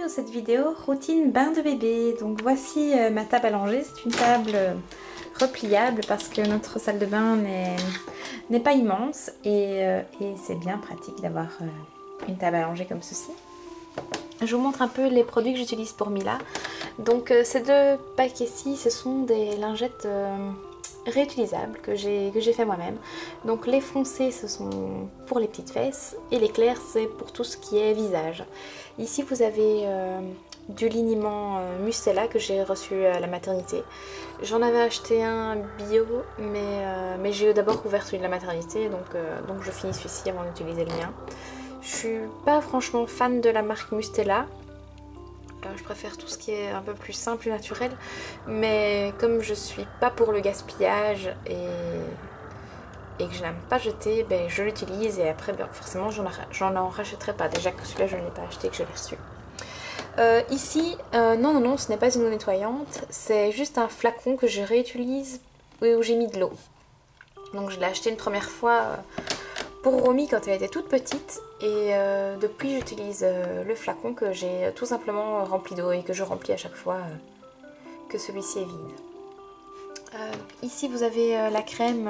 Bienvenue dans cette vidéo routine bain de bébé. Donc voici ma table à langer. C'est une table repliable parce que notre salle de bain n'est pas immense et c'est bien pratique d'avoir une table à langer comme ceci. Je vous montre un peu les produits que j'utilise pour Mila. Donc ces deux paquets-ci, ce sont des lingettes réutilisables que j'ai fait moi-même. Donc les foncés, ce sont pour les petites fesses et les clairs, c'est pour tout ce qui est visage. Ici vous avez du liniment Mustela que j'ai reçu à la maternité. J'en avais acheté un bio, mais j'ai d'abord ouvert celui de la maternité, donc je finis celui-ci avant d'utiliser le mien. Je suis pas franchement fan de la marque Mustela. Je préfère tout ce qui est un peu plus simple et naturel, mais comme je suis pas pour le gaspillage et que je n'aime pas jeter, ben je l'utilise et après ben, forcément j'en en rachèterai pas, déjà que celui-là je ne l'ai pas acheté, que je l'ai reçu. Ici, non, ce n'est pas une eau nettoyante, c'est juste un flacon que je réutilise où j'ai mis de l'eau. Donc je l'ai acheté une première fois pour Romy quand elle était toute petite et depuis j'utilise le flacon que j'ai tout simplement rempli d'eau et que je remplis à chaque fois que celui-ci est vide. Ici vous avez la crème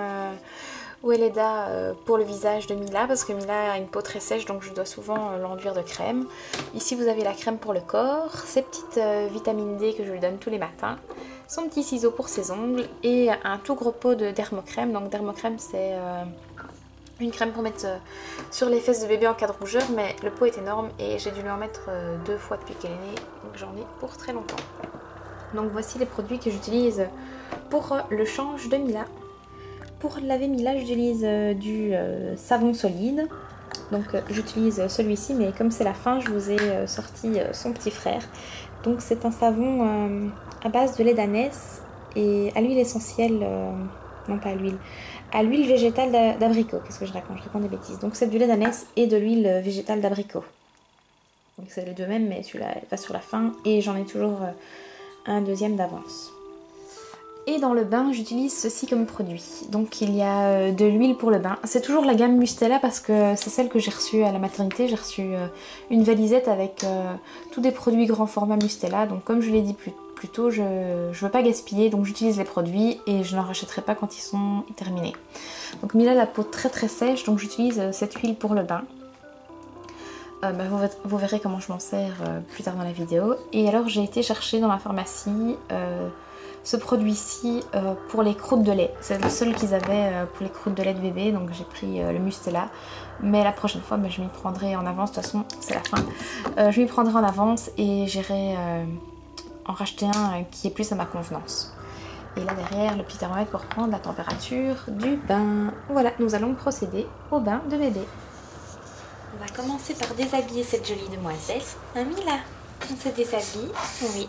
Weleda pour le visage de Mila parce que Mila a une peau très sèche donc je dois souvent l'enduire de crème. Ici vous avez la crème pour le corps, ses petites vitamines D que je lui donne tous les matins, son petit ciseau pour ses ongles et un tout gros pot de dermocrème. Donc dermocrème c'est une crème pour mettre sur les fesses de bébé en cas de rougeur, mais le pot est énorme et j'ai dû lui en mettre 2 fois depuis qu'elle est née, donc j'en ai pour très longtemps. Donc voici les produits que j'utilise pour le change de Mila. Pour laver Mila, j'utilise du savon solide. Donc j'utilise celui-ci, mais comme c'est la fin, je vous ai sorti son petit frère. Donc c'est un savon à base de lait d'ânesse et à l'huile essentielle, non pas à l'huile, à l'huile végétale d'abricot. Qu'est-ce que je raconte? Je raconte des bêtises. Donc c'est du lait d'ânesse et de l'huile végétale d'abricot. Donc c'est les deux mêmes, mais celui-là va sur la fin et j'en ai toujours un deuxième d'avance. Et dans le bain, j'utilise ceci comme produit. Donc il y a de l'huile pour le bain. C'est toujours la gamme Mustela parce que c'est celle que j'ai reçue à la maternité. J'ai reçu une valisette avec tous des produits grand format Mustela. Donc comme je l'ai dit plus tôt, je veux pas gaspiller, donc j'utilise les produits et je n'en rachèterai pas quand ils sont terminés. Donc Mila a la peau très très sèche, donc j'utilise cette huile pour le bain. Vous verrez comment je m'en sers plus tard dans la vidéo. Et alors j'ai été chercher dans la pharmacie ce produit-ci pour les croûtes de lait. C'est le seul qu'ils avaient pour les croûtes de lait de bébé, donc j'ai pris le Mustela. Mais la prochaine fois, je m'y prendrai en avance, de toute façon c'est la fin. Je m'y prendrai en avance et j'irai en racheter un qui est plus à ma convenance. Et là derrière, le petit thermomètre pour prendre la température du bain. Voilà, nous allons procéder au bain de bébé. On va commencer par déshabiller cette jolie demoiselle. Hein, Mila? On se déshabille? Oui.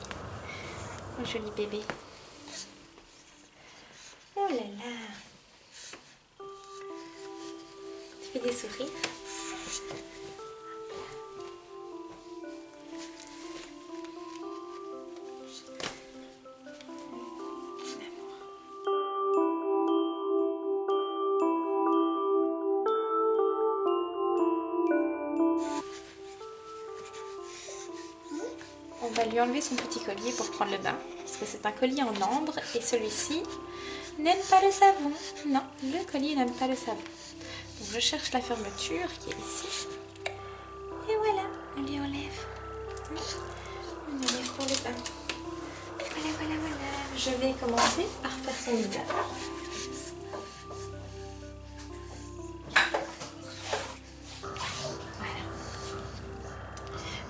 Oh, joli bébé. Oh là là. Tu fais des sourires? On va lui enlever son petit collier pour prendre le bain, parce que c'est un collier en ambre et celui-ci n'aime pas le savon. Non, le collier n'aime pas le savon. Donc je cherche la fermeture qui est ici. Et voilà, on lui enlève. On enlève pour le bain. Voilà. Je vais commencer par faire son visage.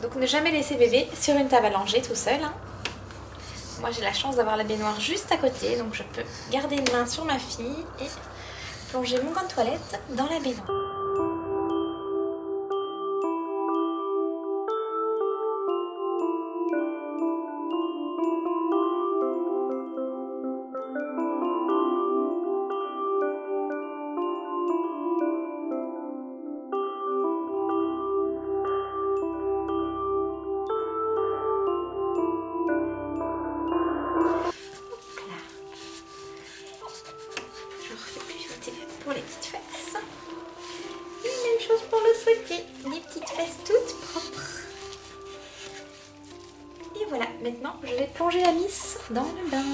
Donc ne jamais laisser bébé sur une table à langer tout seul. Hein. Moi j'ai la chance d'avoir la baignoire juste à côté, donc je peux garder une main sur ma fille et plonger mon bain de toilette dans la baignoire. Pour les petites fesses. Et même chose pour l'autre côté. Les petites fesses toutes propres. plonger la miss dans le bain.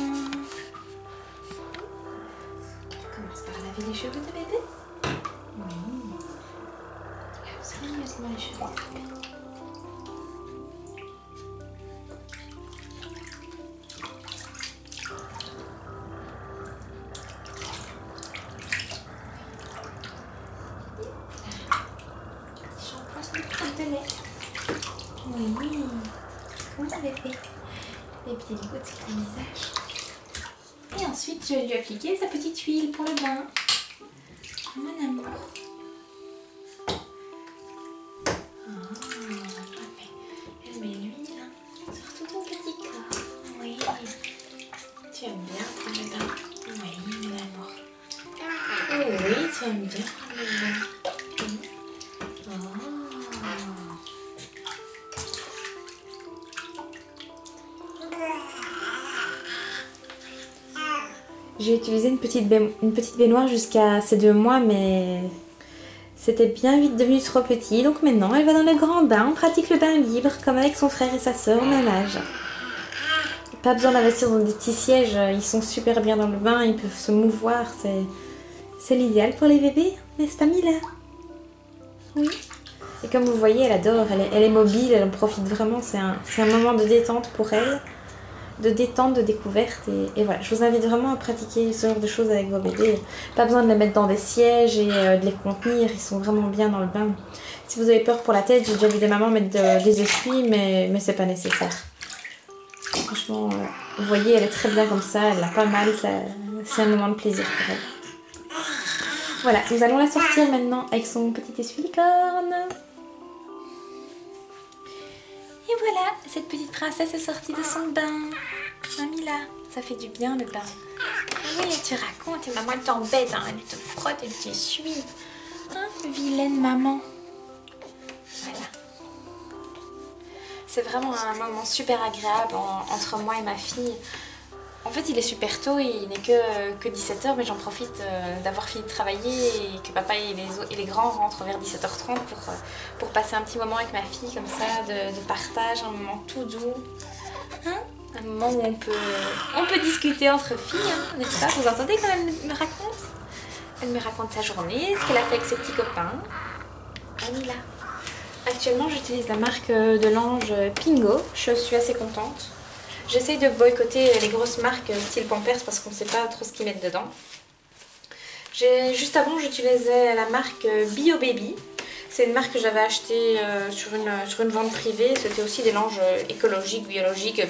On commence par laver les cheveux de bébé. Oui. Soigneusement les cheveux de bébé. De lait. Oui. Oui, bébé. Les petites gouttes sur le visage. Et ensuite, je vais lui appliquer sa petite huile pour le bain. Mon amour. Elle met l'huile sur tout ton petit corps. Oui. Tu aimes bien prendre le bain. Oui, mon amour. Oui, tu aimes bien prendre le bain. J'ai utilisé une petite baignoire jusqu'à ces 2 mois, mais c'était bien vite devenu trop petit. Donc maintenant, elle va dans le grand bain. On pratique le bain libre, comme avec son frère et sa soeur au même âge. Pas besoin d'investir dans des petits sièges. Ils sont super bien dans le bain. Ils peuvent se mouvoir. C'est l'idéal pour les bébés, n'est-ce pas, Mila? Oui. Et comme vous voyez, elle adore. Elle est mobile. Elle en profite vraiment. C'est un moment de détente pour elle. De détente, de découverte et voilà, je vous invite vraiment à pratiquer ce genre de choses avec vos bébés. Pas besoin de les mettre dans des sièges et de les contenir, ils sont vraiment bien dans le bain. Si vous avez peur pour la tête, j'ai déjà vu des mamans mettre des essuies, mais c'est pas nécessaire. Franchement, vous voyez, elle est très bien comme ça, elle a pas mal, c'est un moment de plaisir pour elle. Voilà, nous allons la sortir maintenant avec son petit essuie-licorne. Et voilà, cette petite princesse est sortie de son bain. Mila, ça fait du bien le bain. Oui, tu racontes, et maman elle t'embête, hein, elle te frotte, elle t'essuie. Hein, vilaine maman. Voilà. C'est vraiment un moment super agréable entre moi et ma fille. En fait, il est super tôt, il n'est que 17 h, mais j'en profite d'avoir fini de travailler et que papa et les grands rentrent vers 17 h 30 pour passer un petit moment avec ma fille, comme ça, de partage, un moment tout doux. Hein, un moment où on peut discuter entre filles, hein, n'est-ce pas? Vous entendez quand elle me raconte? Elle me raconte sa journée, ce qu'elle a fait avec ses petits copains. Mila. Actuellement, j'utilise la marque de linge Pingo. Je suis assez contente. J'essaye de boycotter les grosses marques style Pampers parce qu'on ne sait pas trop ce qu'ils mettent dedans. Juste avant, j'utilisais la marque Bio Baby. C'est une marque que j'avais achetée sur une vente privée. C'était aussi des linges écologiques, biologiques,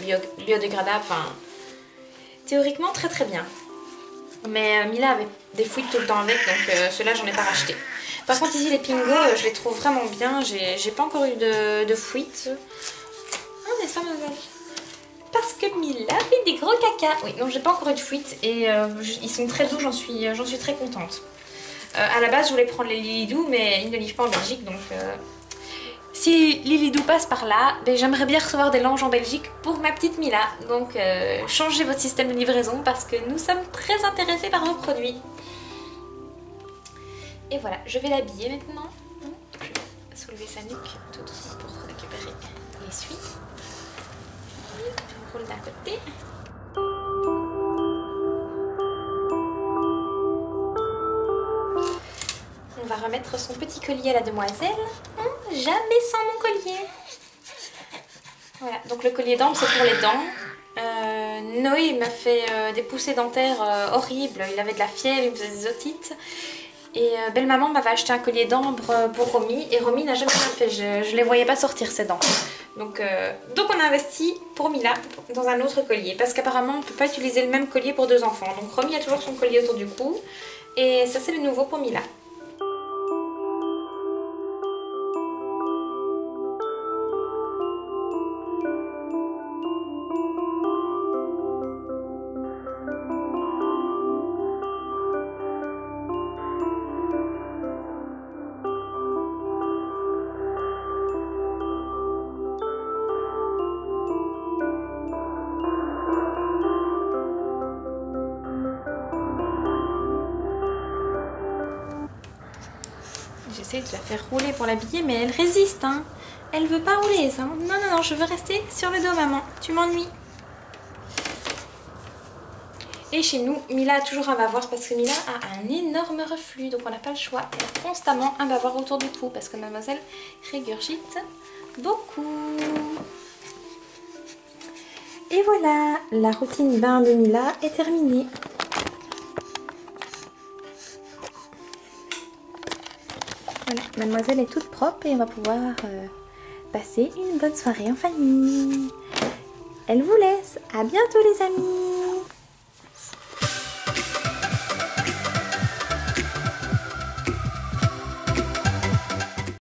biodégradables. Enfin, théoriquement très très bien. Mais Mila avait des fuites tout le temps avec, donc ceux-là, j'en ai pas racheté. Par contre, ici, les Pingo, je les trouve vraiment bien. J'ai pas encore eu de fuites. Ah, n'est-ce pas, mademoiselle? Parce que Mila fait des gros caca. Oui, donc j'ai pas encore eu de fuite et ils sont très doux, j'en suis très contente. À la base, je voulais prendre les Lilidou, mais ils ne livrent pas en Belgique, donc si Lilidou passe par là, ben, j'aimerais bien recevoir des linges en Belgique pour ma petite Mila. Donc changez votre système de livraison parce que nous sommes très intéressés par vos produits. Et voilà, je vais l'habiller maintenant. Je vais soulever sa nuque tout doucement pour récupérer l'essuie. Je roule d'un côté. On va remettre son petit collier à la demoiselle. Jamais sans mon collier. Voilà, donc le collier d'ambre c'est pour les dents. Noé m'a fait des poussées dentaires horribles. Il avait de la fièvre, il me faisait des otites. Et belle-maman m'avait acheté un collier d'ambre pour Romy. Et Romy n'a jamais rien fait. Je ne les voyais pas sortir ses dents. Donc on a investi pour Mila dans un autre collier. Parce qu'apparemment on ne peut pas utiliser le même collier pour 2 enfants. Donc Romy a toujours son collier autour du cou. Et ça c'est le nouveau pour Mila. J'essaie de la faire rouler pour l'habiller, mais elle résiste, hein. Elle veut pas rouler, ça. Non, non, non, je veux rester sur le dos, maman. Tu m'ennuies. Et chez nous, Mila a toujours un bavoir parce que Mila a un énorme reflux, donc on n'a pas le choix. Elle a constamment un bavoir autour du cou parce que mademoiselle régurgite beaucoup. Et voilà, la routine bain de Mila est terminée. Voilà, mademoiselle est toute propre et on va pouvoir passer une bonne soirée en famille. Elle vous laisse. À bientôt les amis.